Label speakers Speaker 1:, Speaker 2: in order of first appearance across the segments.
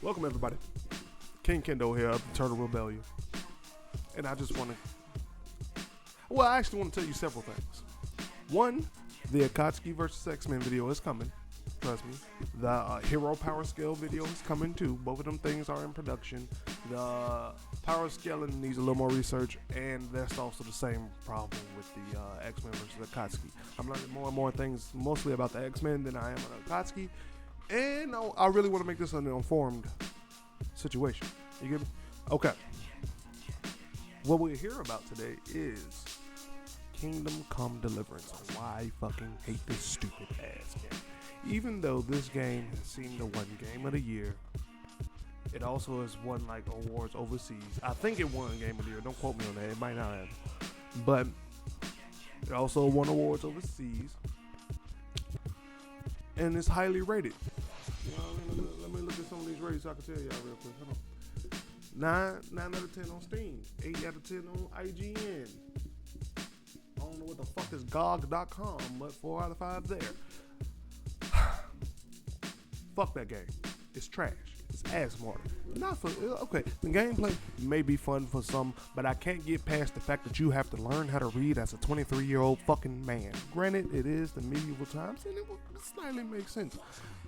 Speaker 1: Welcome everybody. King Kendo here of the Turtle Rebellion. And I just want to... Well, I actually want to tell you several things. One, the Akatsuki vs. X-Men video is coming. Trust me. The Hero Power Scale video is coming too. Both of them things are in production. The power scaling needs a little more research, and that's also the same problem with the X-Men vs. Akatsuki. I'm learning more and more things, mostly about the X-Men than I am on Akatsuki. And I really want to make this an informed situation. You get me? Okay. What we're here about today is Kingdom Come Deliverance. Why I fucking hate this stupid ass game. Even though this game has seen the won Game of the Year, it also has won like awards overseas. I think it won Game of the Year. Don't quote me on that. It might not have. But it also won awards overseas. And it's highly rated. You know, let me look at some of these ratings so I can tell y'all real quick. Hold on. 9 out of 10 on Steam. 8 out of 10 on IGN. I don't know what the fuck is GOG.com, but 4 out of 5 there. Fuck that game. It's trash. It's ass mortar. Not for okay. The gameplay may be fun for some, but I can't get past the fact that you have to learn how to read as a 23-year-old fucking man. Granted, it is the medieval times, and it slightly makes sense.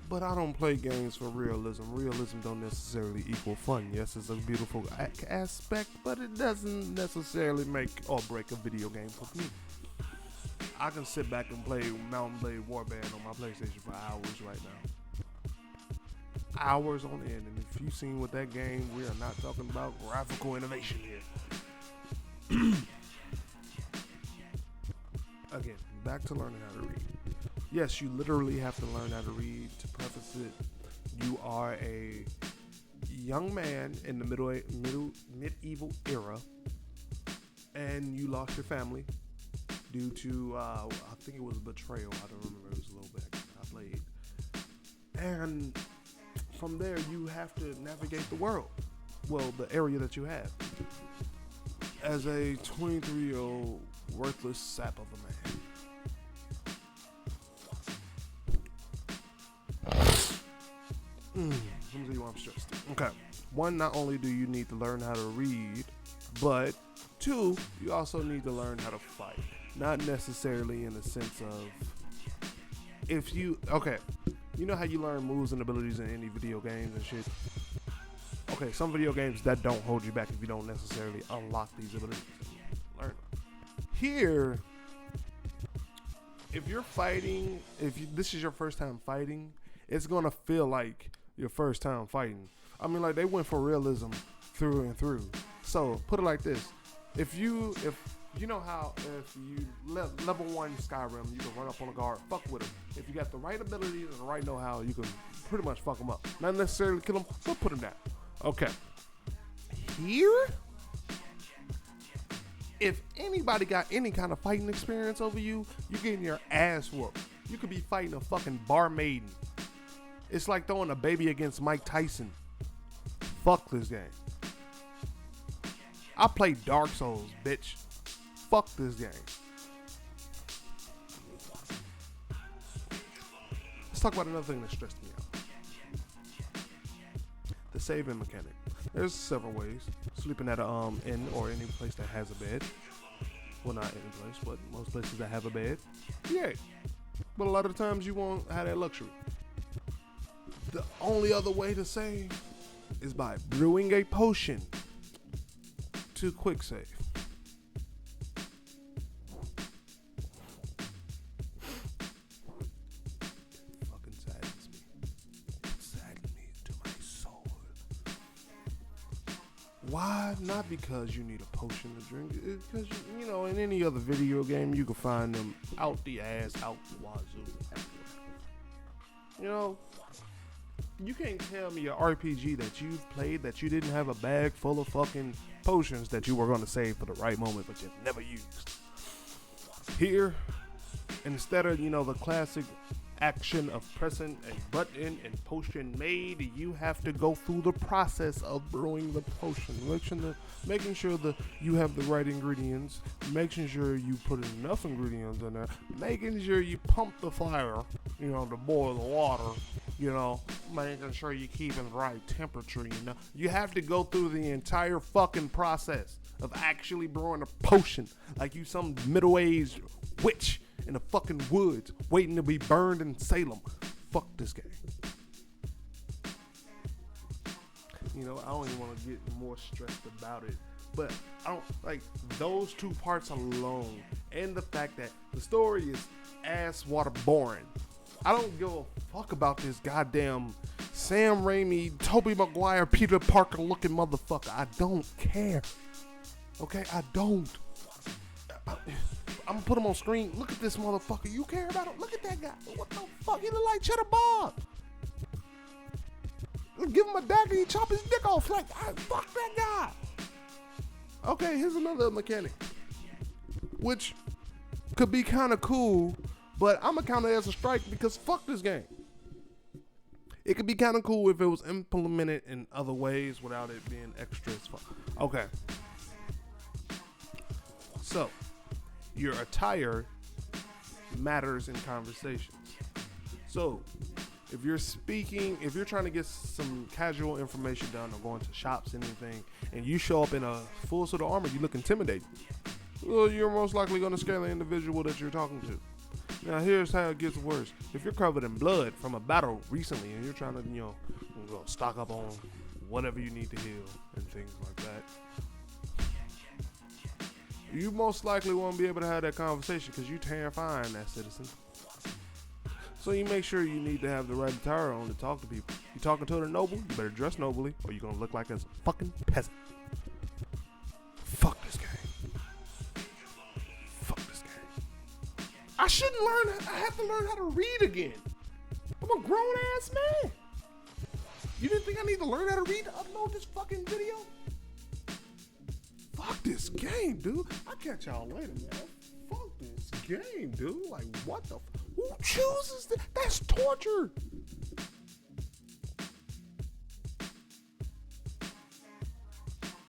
Speaker 1: But I don't play games for realism. Realism don't necessarily equal fun. Yes, it's a beautiful aspect, but it doesn't necessarily make or break a video game for me. I can sit back and play Mountain Blade Warband on my PlayStation for hours right now. Hours on end, and if you've seen with that game, we are not talking about graphical innovation here. Again, back to learning how to read. Yes, you literally have to learn how to read. To preface it, you are a young man in the medieval era, and you lost your family due to, I think it was betrayal. I don't remember. It was a little bit I played. And from there, you have to navigate the world. Well, the area that you have. As a 23-year-old worthless sap of a man. Let me tell you why I'm stressed. Okay. One, not only do you need to learn how to read, but two, you also need to learn how to fight. Not necessarily in the sense of if you, okay, you know how you learn moves and abilities in any video games and shit? Okay, some video games that don't hold you back if you don't necessarily unlock these abilities. Learn them. Here, if you're fighting, this is your first time fighting, it's gonna feel like your first time fighting. I mean, like, they went for realism through and through. So put it like this: if you know how if you level 1 Skyrim, you can run up on a guard, fuck with him. If you got the right abilities and the right know-how, you can pretty much fuck him up. Not necessarily kill him, but put him down. Okay. Here, if anybody got any kind of fighting experience over you, you're getting your ass whooped. You could be fighting a fucking barmaiden. It's like throwing a baby against Mike Tyson. Fuck this game. I play Dark Souls, bitch. Fuck this game. Let's talk about another thing that stressed me out. The saving mechanic. There's several ways. Sleeping at a inn or any place that has a bed. Well, not any place, but most places that have a bed. Yeah. But a lot of the times you won't have that luxury. The only other way to save is by brewing a potion to quick save. It fucking saddens me. It saddens me to my soul. Why? Not because you need a potion to drink. It's because, you know, in any other video game, you can find them out the ass, out the wazoo. You know, you can't tell me an RPG that you've played that you didn't have a bag full of fucking potions that you were going to save for the right moment, but you've never used. Here, instead of, you know, the classic action of pressing a button and potion made, you have to go through the process of brewing the potion, making sure that you have the right ingredients, making sure you put enough ingredients in there, making sure you pump the fire, you know, to boil the water, you know, making sure you keep in the right temperature, you know. You have to go through the entire fucking process of actually brewing a potion like you some middle-aged witch in the fucking woods waiting to be burned in Salem. Fuck this game. You know, I don't even want to get more stressed about it. But I don't like those two parts alone, and the fact that the story is ass water boring. I don't give a fuck about this goddamn Sam Raimi, Tobey Maguire, Peter Parker looking motherfucker. I don't care. Okay, I don't. I'm gonna put him on screen. Look at this motherfucker. You care about him? Look at that guy. What the fuck? He look like Cheddar Bob. Give him a dagger, he chop his dick off. Like, fuck that guy. Okay, here's another mechanic, which could be kind of cool, but I'm gonna count it as a strike because fuck this game. It could be kind of cool if it was implemented in other ways without it being extra as fuck. Okay. So, your attire matters in conversations. So, if you're speaking, if you're trying to get some casual information done or going to shops and anything, and you show up in a full suit of armor, you look intimidating. Well, you're most likely going to scare the individual that you're talking to. Now, here's how it gets worse. If you're covered in blood from a battle recently and you're trying to, you know, stock up on whatever you need to heal and things like that, you most likely won't be able to have that conversation because you're terrifying that citizen. So you make sure you need to have the right attire on to talk to people. You talking to the noble, you better dress nobly or you're going to look like a fucking peasant. Fuck this game. Fuck this game. I shouldn't learn, I have to learn how to read again. I'm a grown ass man. You didn't think I need to learn how to read to upload this fucking video? Fuck this game, dude. I'll catch y'all later, man. Fuck this game, dude. Like, what the who chooses that? That's torture.